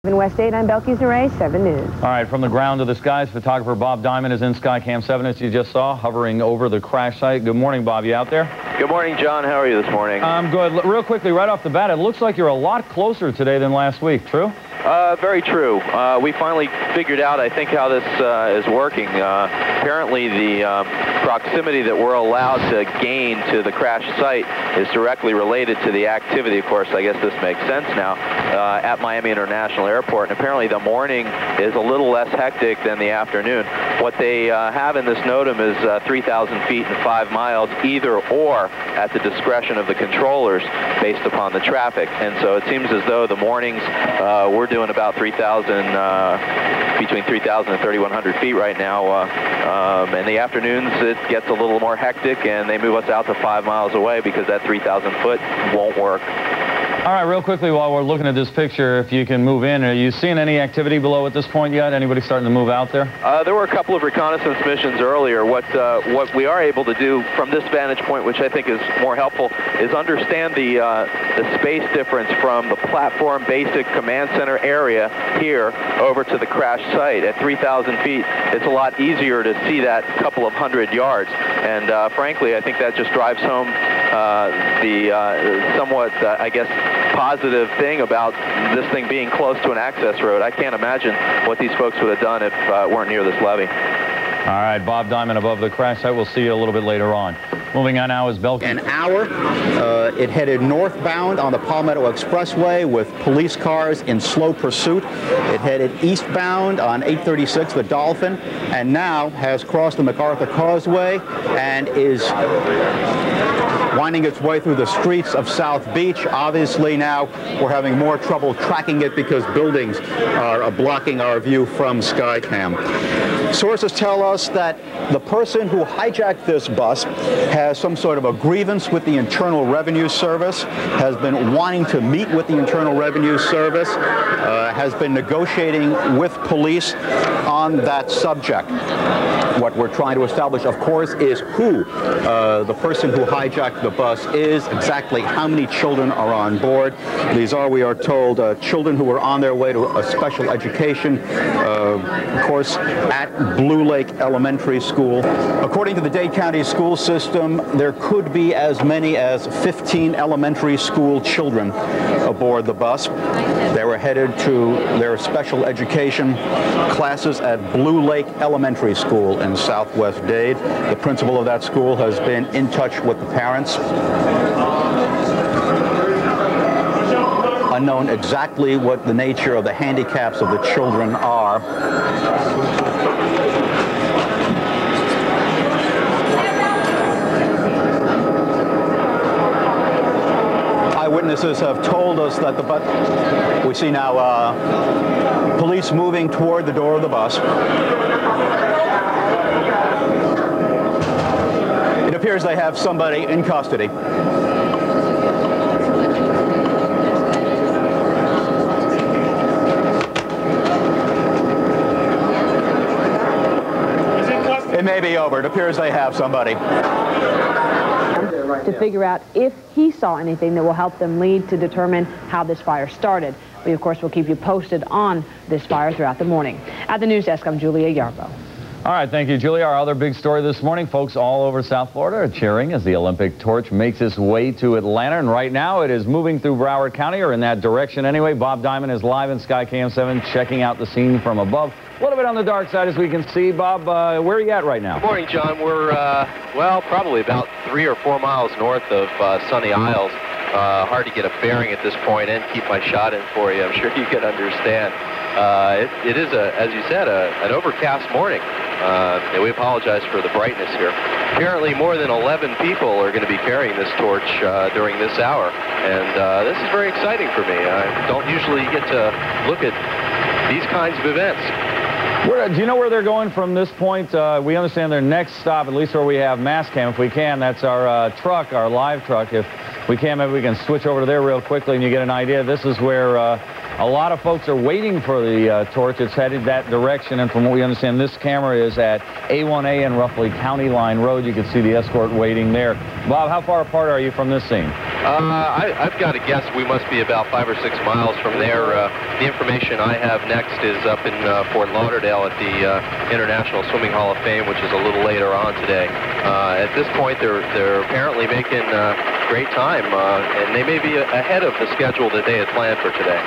In West Dade, I'm Belkis Ray, 7 News. All right, from the ground to the skies, photographer Bob Diamond is in Skycam 7, as you just saw, hovering over the crash site. Good morning, Bob. You out there? Good morning, John. How are you this morning? I'm good. Real quickly, right off the bat, it looks like you're a lot closer today than last week. True? Very true. We finally figured out, I think, how this is working. Apparently, the proximity that we're allowed to gain to the crash site is directly related to the activity. Of course, I guess this makes sense now, at Miami International Airport. And apparently, the morning is a little less hectic than the afternoon. What they have in this NOTAM is 3,000 feet and 5 miles, either or, at the discretion of the controllers based upon the traffic. And so it seems as though the mornings, we're doing about 3,000, between 3,000 and 3,100 feet right now. And the afternoons, it gets a little more hectic, and they move us out to 5 miles away because that 3,000 foot won't work. All right, real quickly, while we're looking at this picture, if you can move in, are you seeing any activity below at this point yet? Anybody starting to move out there? There were a couple of reconnaissance missions earlier. What we are able to do from this vantage point, which I think is more helpful, is understand the space difference from the platform basic command center area here over to the crash site. At 3,000 feet, it's a lot easier to see that couple of 100 yards. And frankly, I think that just drives home the somewhat, I guess, positive thing about this thing being close to an access road. I can't imagine what these folks would have done if it weren't near this levee. All right, Bob Diamond above the crash site. We'll see you a little bit later on. Moving on now is Belkis. An hour. It headed northbound on the Palmetto Expressway with police cars in slow pursuit. It headed eastbound on 836, the Dolphin, and now has crossed the MacArthur Causeway and is winding its way through the streets of South Beach. Obviously now we're having more trouble tracking it because buildings are blocking our view from Skycam. Sources tell us that the person who hijacked this bus has some sort of a grievance with the Internal Revenue Service, has been wanting to meet with the Internal Revenue Service, has been negotiating with police on that subject. What we're trying to establish, of course, is who the person who hijacked the bus is, exactly how many children are on board. These are, we are told, children who were on their way to a special education course at Blue Lake Elementary School. According to the Dade County school system, there could be as many as 15 elementary school children aboard the bus. They were headed to their special education classes at Blue Lake Elementary School in Southwest Dade. The principal of that school has been in touch with the parents. Unknown exactly what the nature of the handicaps of the children are. Eyewitnesses have told us that the bus, we see now police moving toward the door of the bus. It appears they have somebody in custody. It may be over. It appears they have somebody. To figure out if he saw anything that will help them lead to determine how this fire started. We, of course, will keep you posted on this fire throughout the morning. At the news desk, I'm Julia Yarbo. All right, thank you, Julia. Our other big story this morning, folks all over South Florida are cheering as the Olympic torch makes its way to Atlanta. And right now, it is moving through Broward County, or in that direction anyway. Bob Diamond is live in Skycam 7, checking out the scene from above. A little bit on the dark side, as we can see. Bob, where are you at right now? Good morning, John. We're, well, probably about 3 or 4 miles north of Sunny Isles. Hard to get a bearing at this point and keep my shot in for you. I'm sure you can understand. It is, as you said, an overcast morning. And we apologize for the brightness here. Apparently, more than 11 people are going to be carrying this torch during this hour. And this is very exciting for me. I don't usually get to look at these kinds of events. Do you know where they're going from this point? We understand their next stop, at least where we have mass cam, if we can. That's our truck, our live truck. If we can, maybe we can switch over to there real quickly and you get an idea. This is where a lot of folks are waiting for the torch. It's headed that direction, and from what we understand, this camera is at A1A and roughly County Line Road. You can see the escort waiting there. Bob, how far apart are you from this scene? I've got to guess we must be about 5 or 6 miles from there. The information I have next is up in Fort Lauderdale at the International Swimming Hall of Fame, which is a little later on today. At this point, they're apparently making great time, and they may be ahead of the schedule that they had planned for today.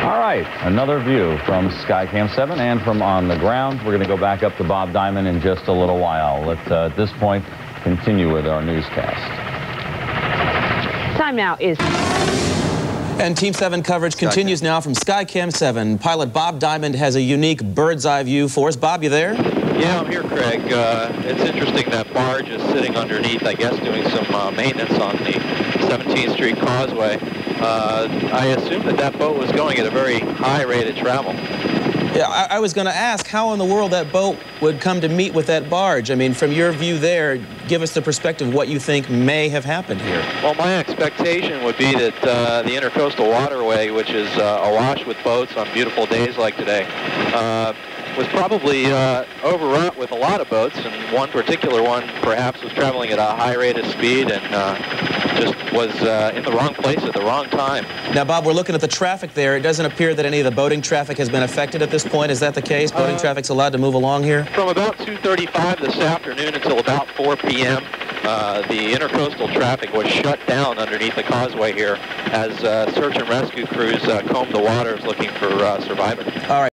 All right, another view from Skycam 7 and from on the ground. We're going to go back up to Bob Diamond in just a little while. Let's, at this point, continue with our newscast. Time now is... And Team 7 coverage continues now from Skycam 7. Pilot Bob Diamond has a unique bird's-eye view for us. Bob, you there? Yeah, I'm here, Craig. It's interesting that barge is sitting underneath, I guess, doing some maintenance on the 17th Street Causeway. I assume that boat was going at a very high rate of travel. Yeah, I was going to ask how in the world that boat would come to meet with that barge. I mean, from your view there, give us the perspective of what you think may have happened here. Well, my expectation would be that the Intercoastal Waterway, which is awash with boats on beautiful days like today, was probably overrun with a lot of boats, and one particular one perhaps was traveling at a high rate of speed and just was in the wrong place at the wrong time. Now, Bob, we're looking at the traffic there. It doesn't appear that any of the boating traffic has been affected at this point. Is that the case? Boating traffic's allowed to move along here? From about 2:35 this afternoon until about 4 p.m., the intercoastal traffic was shut down underneath the causeway here as search and rescue crews combed the waters looking for survivors. All right.